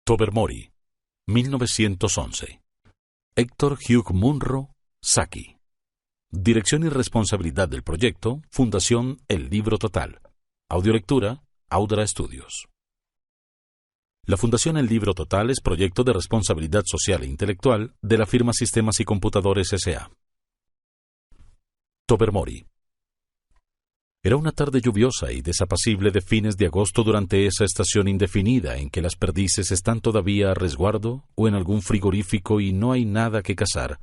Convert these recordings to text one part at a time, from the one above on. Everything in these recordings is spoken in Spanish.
Tobermory, 1911. Héctor Hugh Munro, Saki. Dirección y responsabilidad del proyecto, Fundación El Libro Total. Audiolectura, Audra Estudios. La Fundación El Libro Total es proyecto de responsabilidad social e intelectual de la firma Sistemas y Computadores S.A. Tobermory. Era una tarde lluviosa y desapacible de fines de agosto durante esa estación indefinida en que las perdices están todavía a resguardo o en algún frigorífico y no hay nada que cazar,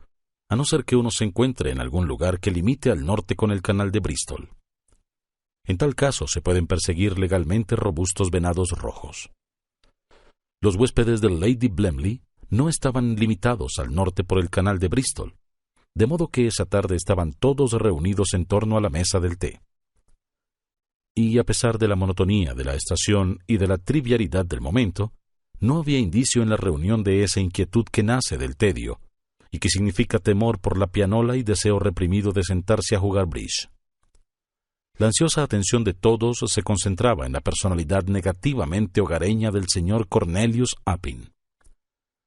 a no ser que uno se encuentre en algún lugar que limite al norte con el canal de Bristol. En tal caso se pueden perseguir legalmente robustos venados rojos. Los huéspedes del Lady Blemley no estaban limitados al norte por el canal de Bristol, de modo que esa tarde estaban todos reunidos en torno a la mesa del té. Y a pesar de la monotonía de la estación y de la trivialidad del momento, no había indicio en la reunión de esa inquietud que nace del tedio, y que significa temor por la pianola y deseo reprimido de sentarse a jugar bridge. La ansiosa atención de todos se concentraba en la personalidad negativamente hogareña del señor Cornelius Appin.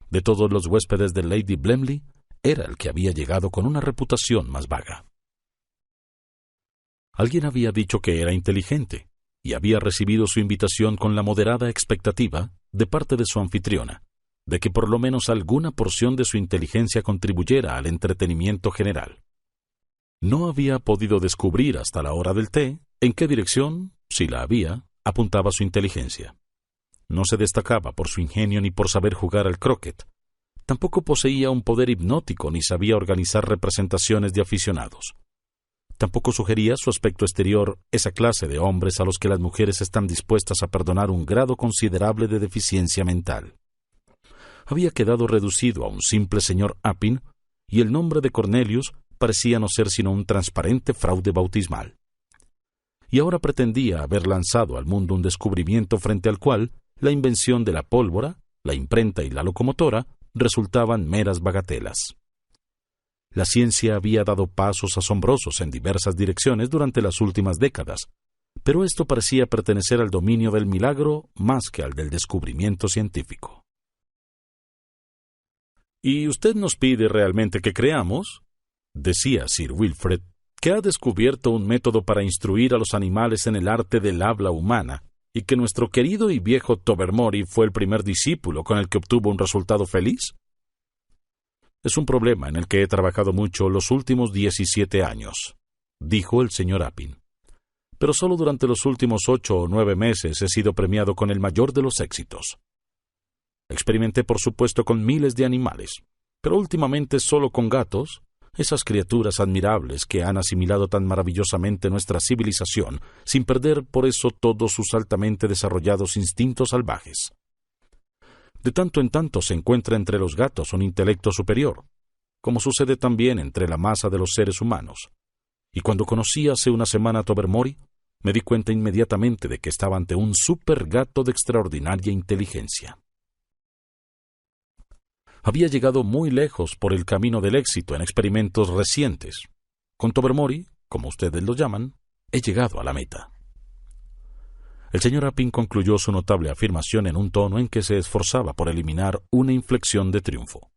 De todos los huéspedes de Lady Blemley, era el que había llegado con una reputación más vaga. Alguien había dicho que era inteligente, y había recibido su invitación con la moderada expectativa, de parte de su anfitriona, de que por lo menos alguna porción de su inteligencia contribuyera al entretenimiento general. No había podido descubrir hasta la hora del té en qué dirección, si la había, apuntaba su inteligencia. No se destacaba por su ingenio ni por saber jugar al croquet. Tampoco poseía un poder hipnótico ni sabía organizar representaciones de aficionados. Tampoco sugería su aspecto exterior esa clase de hombres a los que las mujeres están dispuestas a perdonar un grado considerable de deficiencia mental. Había quedado reducido a un simple señor Appin, y el nombre de Cornelius parecía no ser sino un transparente fraude bautismal. Y ahora pretendía haber lanzado al mundo un descubrimiento frente al cual la invención de la pólvora, la imprenta y la locomotora resultaban meras bagatelas. La ciencia había dado pasos asombrosos en diversas direcciones durante las últimas décadas, pero esto parecía pertenecer al dominio del milagro más que al del descubrimiento científico. «¿Y usted nos pide realmente que creamos?» decía Sir Wilfred, «que ha descubierto un método para instruir a los animales en el arte del habla humana, y que nuestro querido y viejo Tobermory fue el primer discípulo con el que obtuvo un resultado feliz?» «Es un problema en el que he trabajado mucho los últimos 17 años», dijo el señor Appin. «Pero solo durante los últimos 8 o 9 meses he sido premiado con el mayor de los éxitos. Experimenté, por supuesto, con miles de animales, pero últimamente solo con gatos, esas criaturas admirables que han asimilado tan maravillosamente nuestra civilización, sin perder por eso todos sus altamente desarrollados instintos salvajes. De tanto en tanto se encuentra entre los gatos un intelecto superior, como sucede también entre la masa de los seres humanos. Y cuando conocí hace una semana a Tobermory, me di cuenta inmediatamente de que estaba ante un supergato de extraordinaria inteligencia. Había llegado muy lejos por el camino del éxito en experimentos recientes. Con Tobermory, como ustedes lo llaman, he llegado a la meta». El señor Appin concluyó su notable afirmación en un tono en que se esforzaba por eliminar una inflexión de triunfo.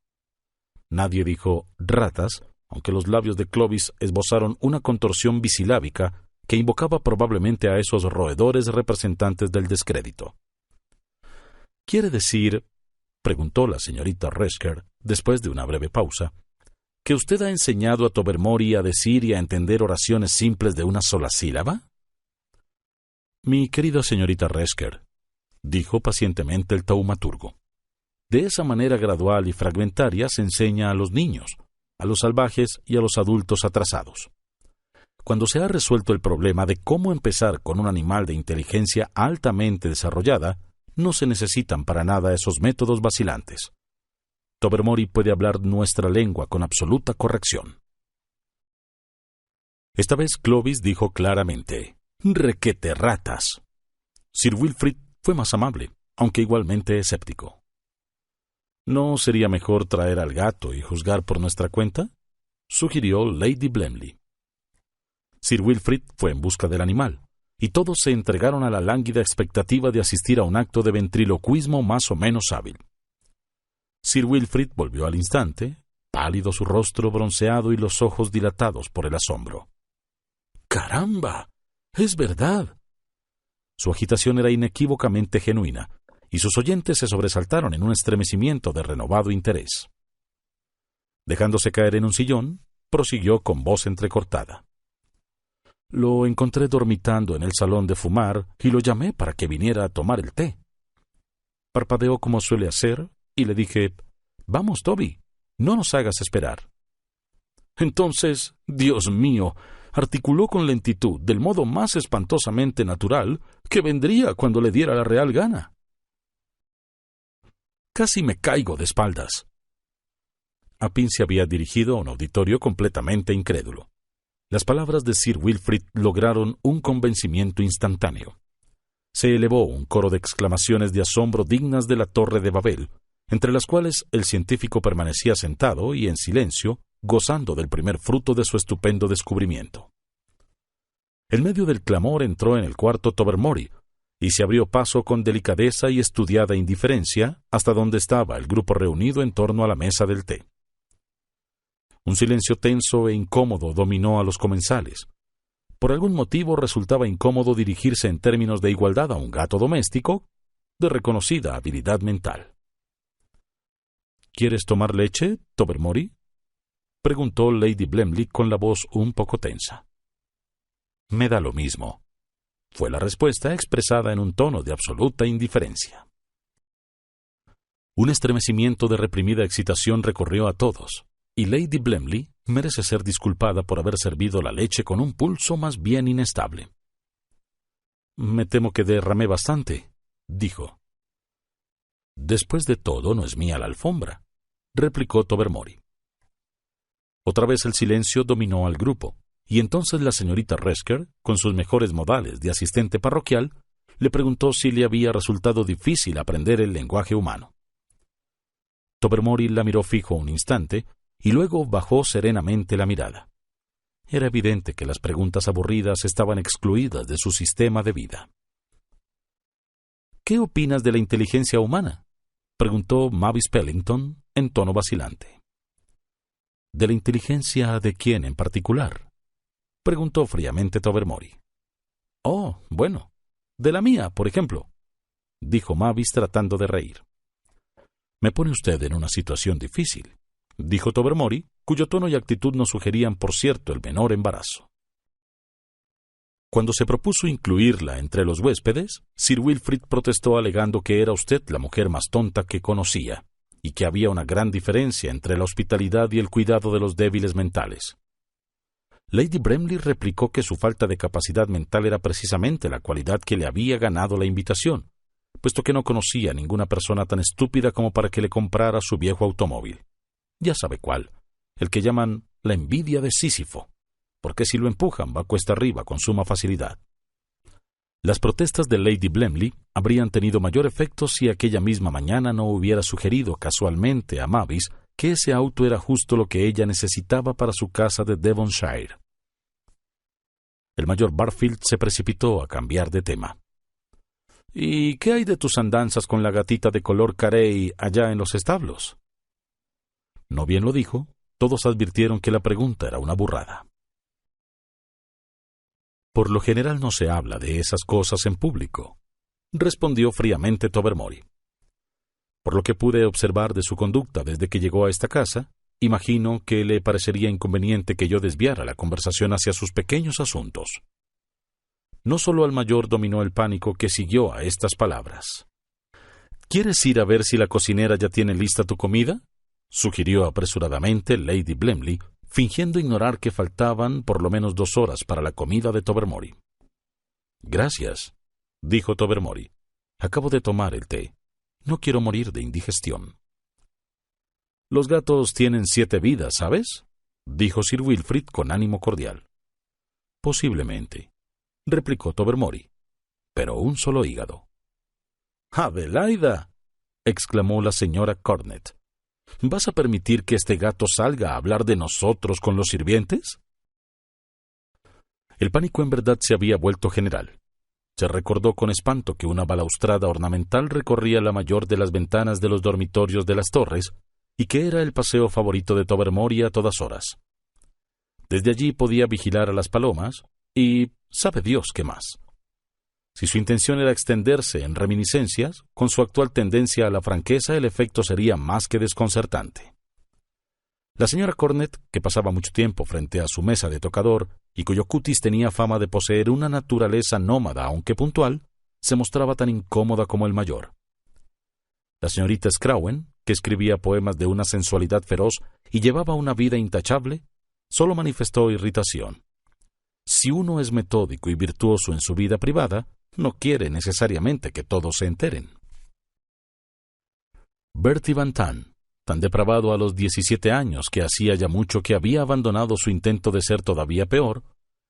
Nadie dijo «ratas», aunque los labios de Clovis esbozaron una contorsión bisilábica que invocaba probablemente a esos roedores representantes del descrédito. «¿Quiere decir», preguntó la señorita Resker, después de una breve pausa, «que usted ha enseñado a Tobermory a decir y a entender oraciones simples de una sola sílaba?» «Mi querida señorita Resker», dijo pacientemente el taumaturgo, «de esa manera gradual y fragmentaria se enseña a los niños, a los salvajes y a los adultos atrasados. Cuando se ha resuelto el problema de cómo empezar con un animal de inteligencia altamente desarrollada, no se necesitan para nada esos métodos vacilantes. Tobermory puede hablar nuestra lengua con absoluta corrección». Esta vez Clovis dijo claramente: «¡Requete ratas!». Sir Wilfrid fue más amable, aunque igualmente escéptico. «¿No sería mejor traer al gato y juzgar por nuestra cuenta?», sugirió Lady Blemley. Sir Wilfrid fue en busca del animal, y todos se entregaron a la lánguida expectativa de asistir a un acto de ventriloquismo más o menos hábil. Sir Wilfrid volvió al instante, pálido su rostro bronceado y los ojos dilatados por el asombro. ¡Caramba! ¡Es verdad! Su agitación era inequívocamente genuina, y sus oyentes se sobresaltaron en un estremecimiento de renovado interés. Dejándose caer en un sillón, prosiguió con voz entrecortada. Lo encontré dormitando en el salón de fumar y lo llamé para que viniera a tomar el té. Parpadeó como suele hacer y le dije, «Vamos, Toby, no nos hagas esperar». Entonces, Dios mío, articuló con lentitud, del modo más espantosamente natural, que vendría cuando le diera la real gana. Casi me caigo de espaldas. Appin se había dirigido a un auditorio completamente incrédulo. Las palabras de Sir Wilfrid lograron un convencimiento instantáneo. Se elevó un coro de exclamaciones de asombro dignas de la Torre de Babel, entre las cuales el científico permanecía sentado y en silencio, gozando del primer fruto de su estupendo descubrimiento. En medio del clamor entró en el cuarto Tobermory, y se abrió paso con delicadeza y estudiada indiferencia hasta donde estaba el grupo reunido en torno a la mesa del té. Un silencio tenso e incómodo dominó a los comensales. Por algún motivo resultaba incómodo dirigirse en términos de igualdad a un gato doméstico de reconocida habilidad mental. ¿Quieres tomar leche, Tobermory?, preguntó Lady Blemley con la voz un poco tensa. «Me da lo mismo», fue la respuesta expresada en un tono de absoluta indiferencia. Un estremecimiento de reprimida excitación recorrió a todos, y Lady Blemley merece ser disculpada por haber servido la leche con un pulso más bien inestable. «Me temo que derramé bastante», dijo. «Después de todo, no es mía la alfombra», replicó Tobermory. Otra vez el silencio dominó al grupo, y entonces la señorita Resker, con sus mejores modales de asistente parroquial, le preguntó si le había resultado difícil aprender el lenguaje humano. Tobermory la miró fijo un instante, y luego bajó serenamente la mirada. Era evidente que las preguntas aburridas estaban excluidas de su sistema de vida. «¿Qué opinas de la inteligencia humana?», preguntó Mavis Pellington en tono vacilante. «¿De la inteligencia de quién en particular?», preguntó fríamente Tobermory. «Oh, bueno, de la mía, por ejemplo», dijo Mavis tratando de reír. «Me pone usted en una situación difícil», dijo Tobermory, cuyo tono y actitud no sugerían, por cierto, el menor embarazo. Cuando se propuso incluirla entre los huéspedes, Sir Wilfrid protestó alegando que era usted la mujer más tonta que conocía, y que había una gran diferencia entre la hospitalidad y el cuidado de los débiles mentales. Lady Blemley replicó que su falta de capacidad mental era precisamente la cualidad que le había ganado la invitación, puesto que no conocía a ninguna persona tan estúpida como para que le comprara su viejo automóvil. Ya sabe cuál, el que llaman la envidia de Sísifo, porque si lo empujan va cuesta arriba con suma facilidad. Las protestas de Lady Blemley habrían tenido mayor efecto si aquella misma mañana no hubiera sugerido casualmente a Mavis que ese auto era justo lo que ella necesitaba para su casa de Devonshire. El mayor Barfield se precipitó a cambiar de tema. «¿Y qué hay de tus andanzas con la gatita de color carey allá en los establos?». No bien lo dijo, todos advirtieron que la pregunta era una burrada. «Por lo general no se habla de esas cosas en público», respondió fríamente Tobermory. «Por lo que pude observar de su conducta desde que llegó a esta casa, imagino que le parecería inconveniente que yo desviara la conversación hacia sus pequeños asuntos». No solo al mayor dominó el pánico que siguió a estas palabras. «¿Quieres ir a ver si la cocinera ya tiene lista tu comida?», sugirió apresuradamente Lady Blemley, fingiendo ignorar que faltaban por lo menos 2 horas para la comida de Tobermory. «Gracias», dijo Tobermory. «Acabo de tomar el té. No quiero morir de indigestión». «Los gatos tienen 7 vidas, ¿sabes?», dijo Sir Wilfrid con ánimo cordial. «Posiblemente», replicó Tobermory, «pero un solo hígado». «¡Adelaida!», exclamó la señora Cornet. «¿Vas a permitir que este gato salga a hablar de nosotros con los sirvientes?». El pánico en verdad se había vuelto general, Se recordó con espanto que una balaustrada ornamental recorría la mayor de las ventanas de los dormitorios de las torres y que era el paseo favorito de Tobermory a todas horas. Desde allí podía vigilar a las palomas y sabe Dios qué más. Si su intención era extenderse en reminiscencias, con su actual tendencia a la franqueza el efecto sería más que desconcertante. La señora Cornet, que pasaba mucho tiempo frente a su mesa de tocador y cuyo cutis tenía fama de poseer una naturaleza nómada aunque puntual, se mostraba tan incómoda como el mayor. La señorita Scrawen, que escribía poemas de una sensualidad feroz y llevaba una vida intachable, solo manifestó irritación. Si uno es metódico y virtuoso en su vida privada, no quiere necesariamente que todos se enteren. Bertie Van Tan, tan depravado a los 17 años que hacía ya mucho que había abandonado su intento de ser todavía peor,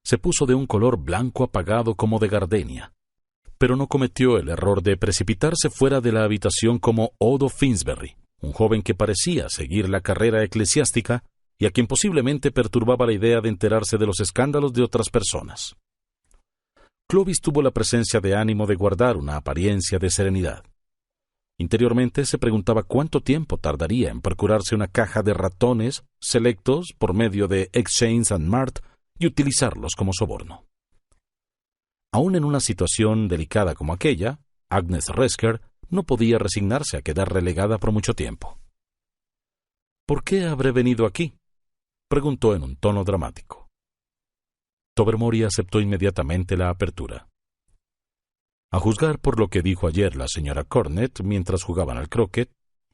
se puso de un color blanco apagado como de gardenia, pero no cometió el error de precipitarse fuera de la habitación como Odo Finsbury, un joven que parecía seguir la carrera eclesiástica y a quien posiblemente perturbaba la idea de enterarse de los escándalos de otras personas. Clovis tuvo la presencia de ánimo de guardar una apariencia de serenidad. Interiormente se preguntaba cuánto tiempo tardaría en procurarse una caja de ratones selectos por medio de Exchange and Mart y utilizarlos como soborno. Aún en una situación delicada como aquella, Agnes Resker no podía resignarse a quedar relegada por mucho tiempo. ¿Por qué habré venido aquí?, preguntó en un tono dramático. Tobermory aceptó inmediatamente la apertura. A juzgar por lo que dijo ayer la señora Cornet mientras jugaban al croquet,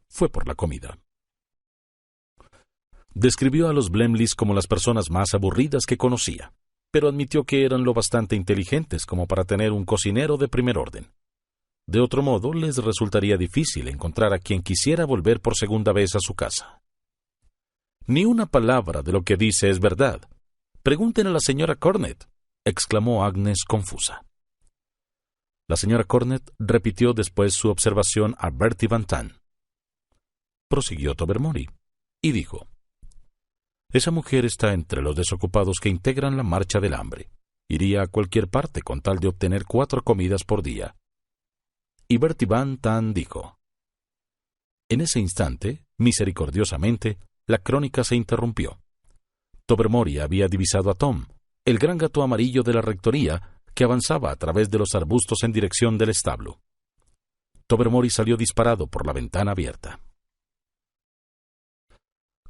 fue por la comida. Describió a los Blemleys como las personas más aburridas que conocía, pero admitió que eran lo bastante inteligentes como para tener un cocinero de primer orden. De otro modo, les resultaría difícil encontrar a quien quisiera volver por segunda vez a su casa. Ni una palabra de lo que dice es verdad. Pregunten a la señora Cornet, exclamó Agnes confusa. La señora Cornet repitió después su observación a Bertie Van Tan. Prosiguió Tobermory, y dijo: «Esa mujer está entre los desocupados que integran la marcha del hambre. Iría a cualquier parte con tal de obtener 4 comidas por día». Y Bertie Van Tan dijo. En ese instante, misericordiosamente, la crónica se interrumpió. Tobermory había divisado a Tom, el gran gato amarillo de la rectoría, que avanzaba a través de los arbustos en dirección del establo. Tobermory salió disparado por la ventana abierta.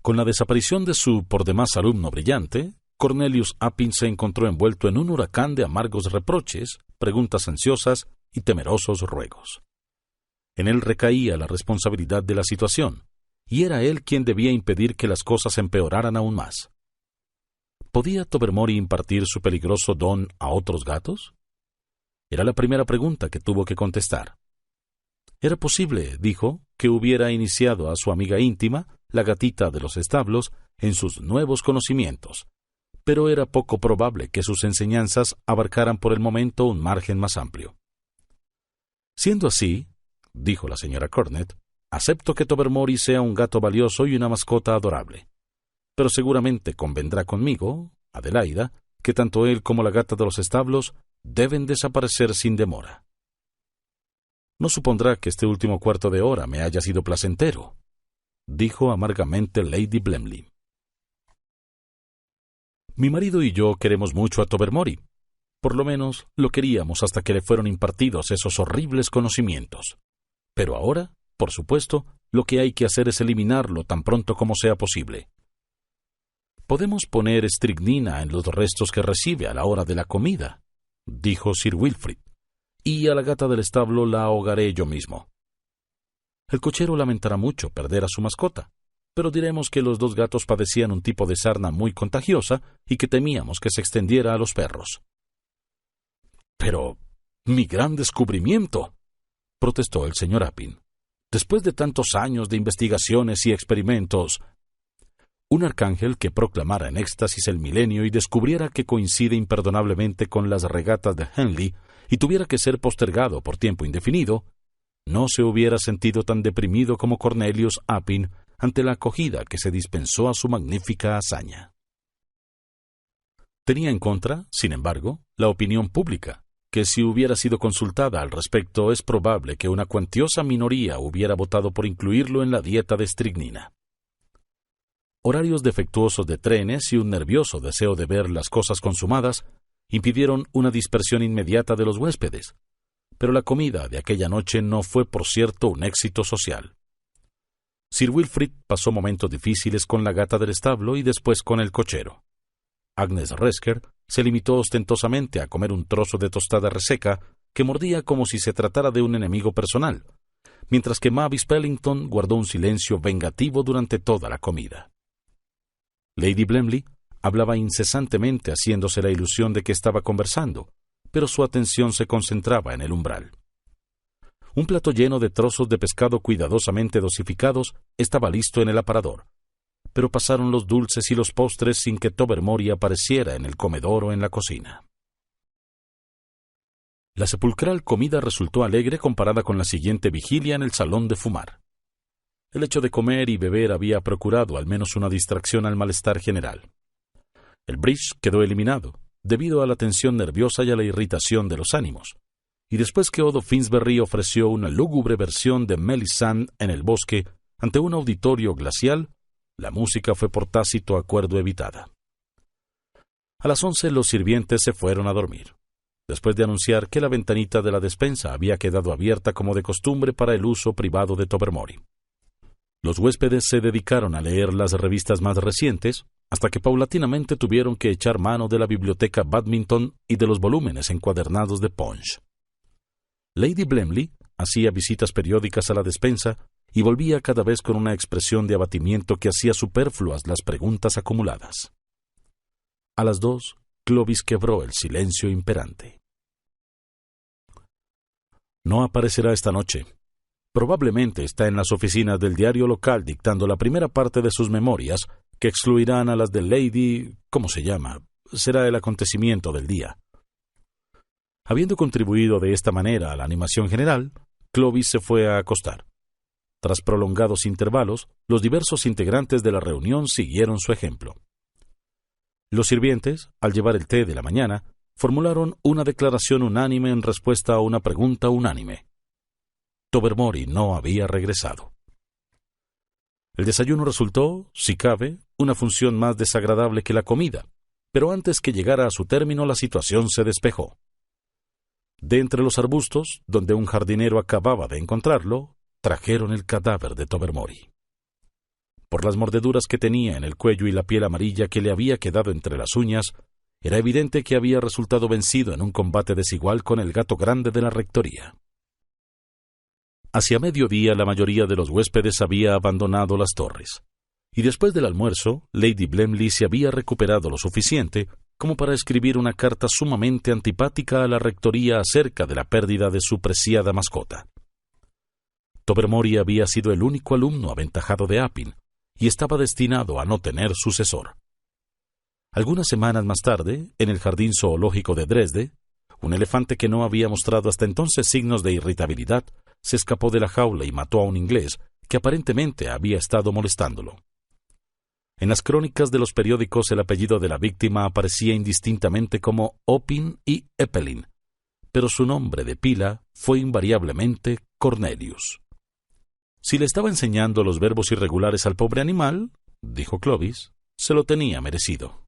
Con la desaparición de su por demás alumno brillante, Cornelius Appin se encontró envuelto en un huracán de amargos reproches, preguntas ansiosas y temerosos ruegos. En él recaía la responsabilidad de la situación, y era él quien debía impedir que las cosas empeoraran aún más. ¿Podía Tobermory impartir su peligroso don a otros gatos? Era la primera pregunta que tuvo que contestar. Era posible, dijo, que hubiera iniciado a su amiga íntima, la gatita de los establos, en sus nuevos conocimientos, pero era poco probable que sus enseñanzas abarcaran por el momento un margen más amplio. Siendo así, dijo la señora Cornet, acepto que Tobermory sea un gato valioso y una mascota adorable. Pero seguramente convendrá conmigo, Adelaida, que tanto él como la gata de los establos deben desaparecer sin demora. No supondrá que este último cuarto de hora me haya sido placentero, dijo amargamente Lady Blemley. Mi marido y yo queremos mucho a Tobermory. Por lo menos lo queríamos hasta que le fueron impartidos esos horribles conocimientos. Pero ahora, por supuesto, lo que hay que hacer es eliminarlo tan pronto como sea posible. Podemos poner estricnina en los restos que recibe a la hora de la comida, dijo Sir Wilfrid, y a la gata del establo la ahogaré yo mismo. El cochero lamentará mucho perder a su mascota, pero diremos que los 2 gatos padecían un tipo de sarna muy contagiosa y que temíamos que se extendiera a los perros. Pero, mi gran descubrimiento, protestó el señor Appin. Después de tantos años de investigaciones y experimentos, un arcángel que proclamara en éxtasis el milenio y descubriera que coincide imperdonablemente con las regatas de Henley y tuviera que ser postergado por tiempo indefinido, no se hubiera sentido tan deprimido como Cornelius Appin ante la acogida que se dispensó a su magnífica hazaña. Tenía en contra, sin embargo, la opinión pública, que si hubiera sido consultada al respecto es probable que una cuantiosa minoría hubiera votado por incluirlo en la dieta de estricnina. Horarios defectuosos de trenes y un nervioso deseo de ver las cosas consumadas impidieron una dispersión inmediata de los huéspedes, pero la comida de aquella noche no fue, por cierto, un éxito social. Sir Wilfrid pasó momentos difíciles con la gata del establo y después con el cochero. Agnes Resker se limitó ostentosamente a comer un trozo de tostada reseca que mordía como si se tratara de un enemigo personal, mientras que Mavis Pellington guardó un silencio vengativo durante toda la comida. Lady Blemley hablaba incesantemente haciéndose la ilusión de que estaba conversando, pero su atención se concentraba en el umbral. Un plato lleno de trozos de pescado cuidadosamente dosificados estaba listo en el aparador, pero pasaron los dulces y los postres sin que Tobermory apareciera en el comedor o en la cocina. La sepulcral comida resultó alegre comparada con la siguiente vigilia en el salón de fumar. El hecho de comer y beber había procurado al menos una distracción al malestar general. El bridge quedó eliminado, debido a la tensión nerviosa y a la irritación de los ánimos, y después que Odo Finsbury ofreció una lúgubre versión de Melisande en el bosque ante un auditorio glacial, la música fue por tácito acuerdo evitada. A las 11 los sirvientes se fueron a dormir, después de anunciar que la ventanita de la despensa había quedado abierta como de costumbre para el uso privado de Tobermory. Los huéspedes se dedicaron a leer las revistas más recientes, hasta que paulatinamente tuvieron que echar mano de la biblioteca Badminton y de los volúmenes encuadernados de Punch. Lady Blemley hacía visitas periódicas a la despensa y volvía cada vez con una expresión de abatimiento que hacía superfluas las preguntas acumuladas. A las 2, Clovis quebró el silencio imperante. No aparecerá esta noche. Probablemente está en las oficinas del diario local dictando la primera parte de sus memorias, que excluirán a las de Lady... ¿cómo se llama? Será el acontecimiento del día. Habiendo contribuido de esta manera a la animación general, Clovis se fue a acostar. Tras prolongados intervalos, los diversos integrantes de la reunión siguieron su ejemplo. Los sirvientes, al llevar el té de la mañana, formularon una declaración unánime en respuesta a una pregunta unánime. Tobermory no había regresado. El desayuno resultó, si cabe, una función más desagradable que la comida, pero antes que llegara a su término la situación se despejó. De entre los arbustos, donde un jardinero acababa de encontrarlo, trajeron el cadáver de Tobermory. Por las mordeduras que tenía en el cuello y la piel amarilla que le había quedado entre las uñas, era evidente que había resultado vencido en un combate desigual con el gato grande de la rectoría. Hacia mediodía la mayoría de los huéspedes había abandonado las torres, y después del almuerzo, Lady Blemley se había recuperado lo suficiente como para escribir una carta sumamente antipática a la rectoría acerca de la pérdida de su preciada mascota. Tobermory había sido el único alumno aventajado de Appin, y estaba destinado a no tener sucesor. Algunas semanas más tarde, en el jardín zoológico de Dresde, un elefante que no había mostrado hasta entonces signos de irritabilidad se escapó de la jaula y mató a un inglés que aparentemente había estado molestándolo. En las crónicas de los periódicos el apellido de la víctima aparecía indistintamente como Opin y Eppelin, pero su nombre de pila fue invariablemente Cornelius. Si le estaba enseñando los verbos irregulares al pobre animal, dijo Clovis, se lo tenía merecido.